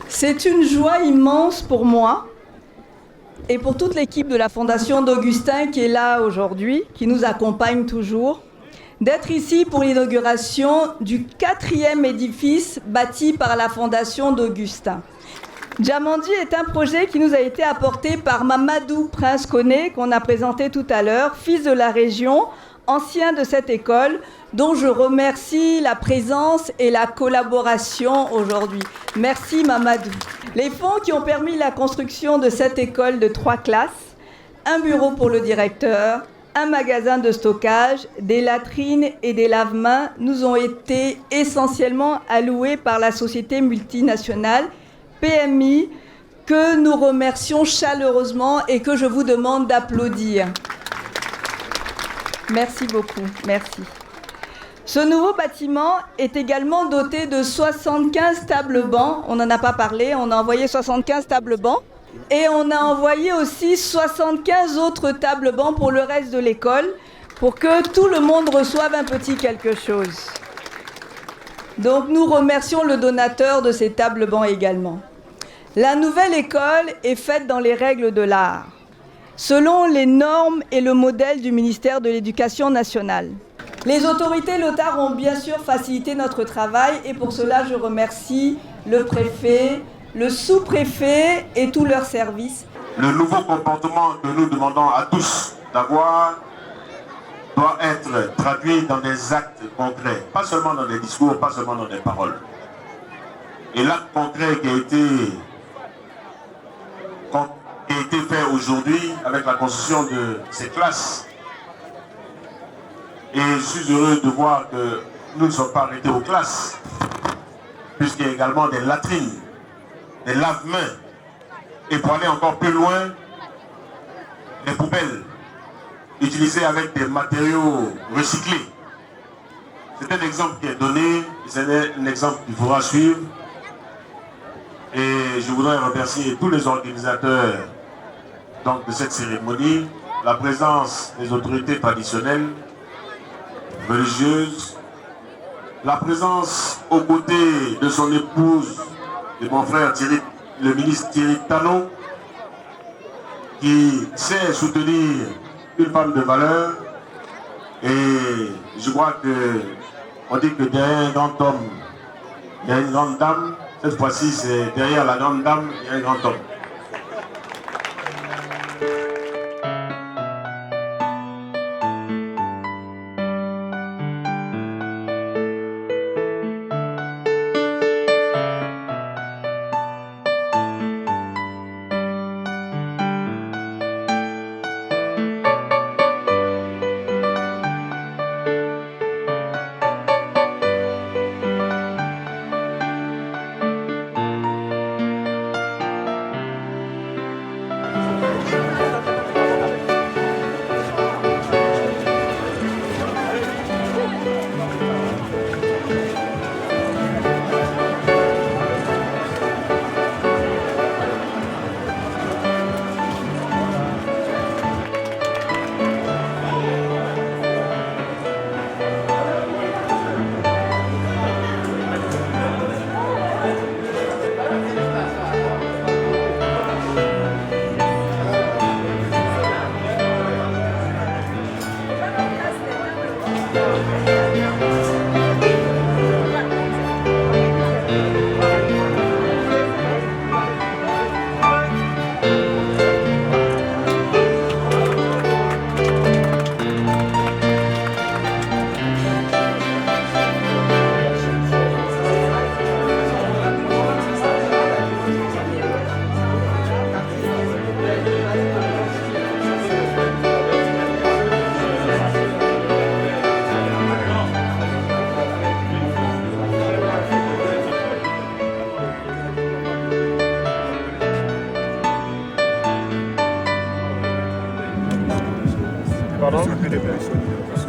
C'est une joie immense pour moi et pour toute l'équipe de la Fondation d'Augustin qui est là aujourd'hui, qui nous accompagne toujours, d'être ici pour l'inauguration du 4e édifice bâti par la Fondation d'Augustin. Djamandi est un projet qui nous a été apporté par Mamadou Prince Koné, qu'on a présenté tout à l'heure, fils de la région, ancien de cette école, dont je remercie la présence et la collaboration aujourd'hui. Merci Mamadou. Les fonds qui ont permis la construction de cette école de 3 classes, un bureau pour le directeur, un magasin de stockage, des latrines et des lave-mains nous ont été essentiellement alloués par la société multinationale PMI, que nous remercions chaleureusement et que je vous demande d'applaudir. Merci beaucoup, merci. Ce nouveau bâtiment est également doté de 75 tables-bancs. On n'en a pas parlé, on a envoyé 75 tables-bancs. Et on a envoyé aussi 75 autres tables-bancs pour le reste de l'école, pour que tout le monde reçoive un petit quelque chose. Donc nous remercions le donateur de ces tables-bancs également. La nouvelle école est faite dans les règles de l'art, selon les normes et le modèle du ministère de l'Éducation nationale. Les autorités locales ont bien sûr facilité notre travail et pour cela je remercie le préfet, le sous-préfet et tous leurs services. Le nouveau comportement que nous demandons à tous d'avoir doit être traduit dans des actes concrets, pas seulement dans des discours, pas seulement dans des paroles. Et l'acte concret qui a été fait aujourd'hui avec la construction de ces classes, et je suis heureux de voir que nous ne sommes pas arrêtés aux classes, puisqu'il y a également des latrines, des lave-mains, et pour aller encore plus loin, les poubelles utilisées avec des matériaux recyclés. C'est un exemple qui est donné, c'est un exemple qu'il faudra suivre. Et je voudrais remercier tous les organisateurs donc, de cette cérémonie, la présence des autorités traditionnelles, religieuses, la présence aux côtés de son épouse, de mon frère Thierry, le ministre Thierry Tano, qui sait soutenir une femme de valeur. Et je crois qu'on dit que derrière un grand homme, il y a une grande dame. Cette fois-ci, c'est derrière la grande dame, il y a un grand homme.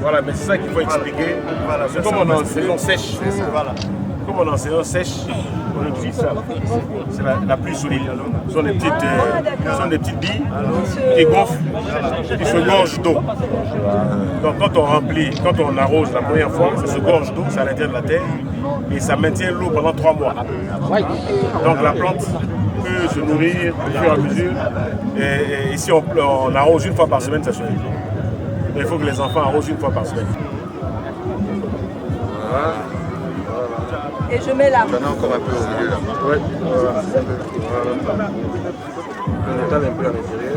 Voilà, mais c'est ça qu'il faut expliquer. Voilà, comme on est en saison sèche, voilà. Comme on est en saison sèche, utilise ça. C'est la plus solide. Ce sont des petites billes qui gonflent, qui se gorgent d'eau. Donc quand on remplit, quand on arrose la première fois, ça se gorge d'eau, c'est à l'intérieur de la terre et ça maintient l'eau pendant 3 mois. Donc la plante peut se nourrir au fur et à mesure. Et si on arrose une fois par semaine, ça suffit. Mais il faut que les enfants arrosent une fois par semaine. Voilà. Et je mets là. Maintenant encore un peu au milieu là. Ouais. Voilà. On étale un peu à l'intérieur.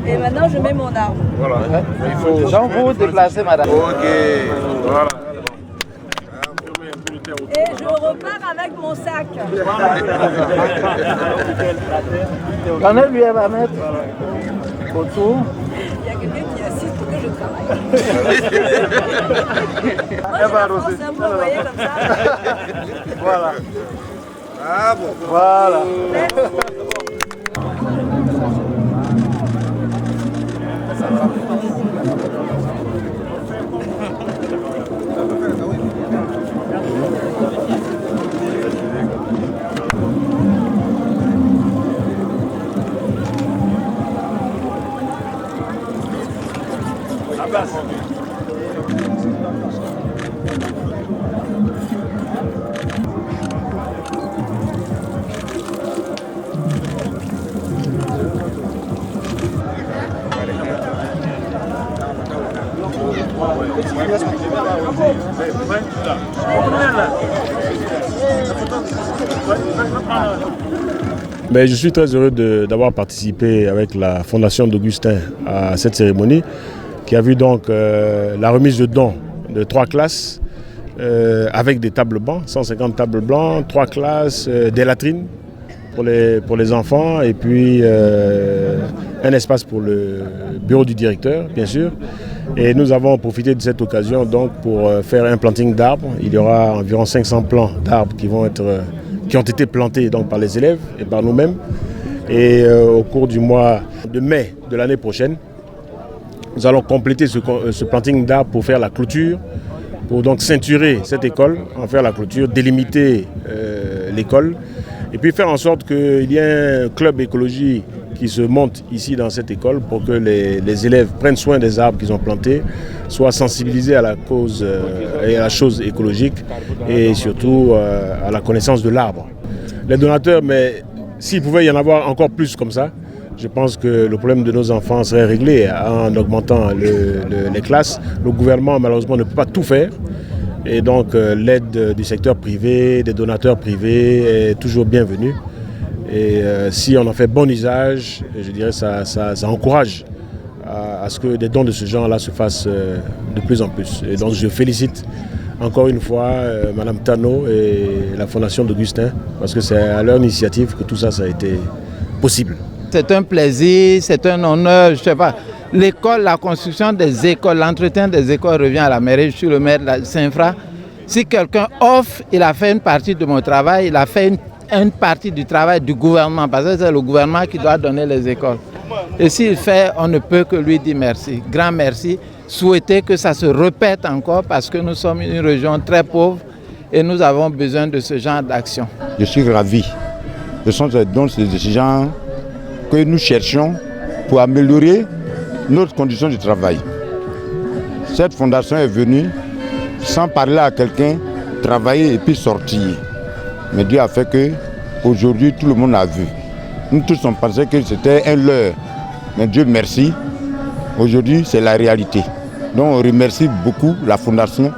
Et maintenant je mets mon arbre. Voilà. Il faut... Donc vous vous déplacez, madame. Ok. Voilà. Et je repars avec mon sac. Quand elle lui va mettre autour. Il y a quelqu'un qui assiste pour que je travaille. Moi, Elle va je arroser. un peu envoyé comme ça. Voilà. Ah bon. Voilà. Mais je suis très heureux d'avoir participé avec la Fondation d'Augustin à cette cérémonie qui a vu donc la remise de dons de 3 classes avec des tables bancs, 150 tables blancs, 3 classes, des latrines pour les enfants et puis un espace pour le bureau du directeur, bien sûr. Et nous avons profité de cette occasion donc pour faire un planting d'arbres. Il y aura environ 500 plants d'arbres qui ont été plantés donc par les élèves et par nous-mêmes. Et au cours du mois de mai de l'année prochaine, nous allons compléter ce planting d'arbres pour faire la clôture, pour donc ceinturer cette école, en faire la clôture, délimiter l'école et puis faire en sorte qu'il y ait un club écologie qui se monte ici dans cette école pour que les élèves prennent soin des arbres qu'ils ont plantés, soient sensibilisés à la cause et à la chose écologique et surtout à la connaissance de l'arbre. Les donateurs, mais s'il pouvait y en avoir encore plus comme ça, je pense que le problème de nos enfants serait réglé en augmentant les classes. Le gouvernement, malheureusement, ne peut pas tout faire. Et donc, l'aide du secteur privé, des donateurs privés est toujours bienvenue. Et si on en fait bon usage, je dirais que ça encourage à ce que des dons de ce genre-là se fassent de plus en plus. Et donc, je félicite encore une fois Mme Tano et la Fondation d'Augustin, parce que c'est à leur initiative que tout ça a été possible. C'est un plaisir, c'est un honneur, je ne sais pas. L'école, la construction des écoles, l'entretien des écoles revient à la mairie. Je suis le maire de Saint-Fra. Si quelqu'un offre, il a fait une partie de mon travail, il a fait une partie du travail du gouvernement, parce que c'est le gouvernement qui doit donner les écoles. Et s'il fait, on ne peut que lui dire merci. Grand merci. Souhaiter que ça se répète encore, parce que nous sommes une région très pauvre et nous avons besoin de ce genre d'action. Je suis ravi. Ce sont donc ces gens que nous cherchons pour améliorer notre condition de travail. Cette fondation est venue sans parler à quelqu'un, travailler et puis sortir. Mais Dieu a fait que aujourd'hui tout le monde a vu. Nous tous on pensait que c'était un leurre. Mais Dieu merci, aujourd'hui c'est la réalité. Donc on remercie beaucoup la fondation.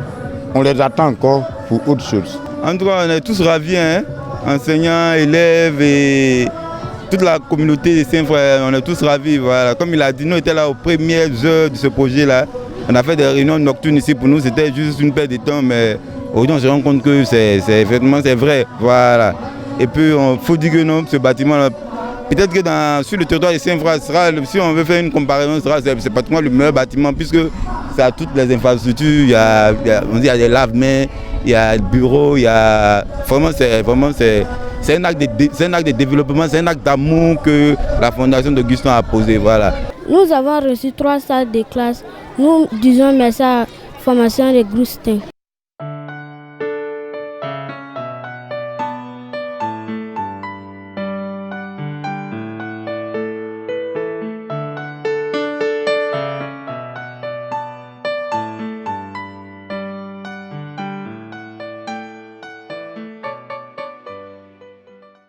On les attend encore pour autre chose. En tout cas, on est tous ravis, hein? Enseignants, élèves et toute la communauté de Saint-Frère, on est tous ravis. Voilà. Comme il a dit, nous étions là aux premières heures de ce projet-là. On a fait des réunions nocturnes ici pour nous, c'était juste une perte de temps, mais aujourd'hui on se rend compte que c'est vrai. Voilà. Et puis il faut dire que non, ce bâtiment-là, peut-être que sur le territoire de Saint-Frère, si on veut faire une comparaison, c'est pratiquement le meilleur bâtiment puisque ça a toutes les infrastructures, il y a des lave-mains, il y a le bureau, il y a c'est un acte de développement, c'est un acte d'amour que la Fondation d'Augustin a posé. Voilà. Nous avons reçu 3 salles de classe Nous disons merci à la formation de Goustin.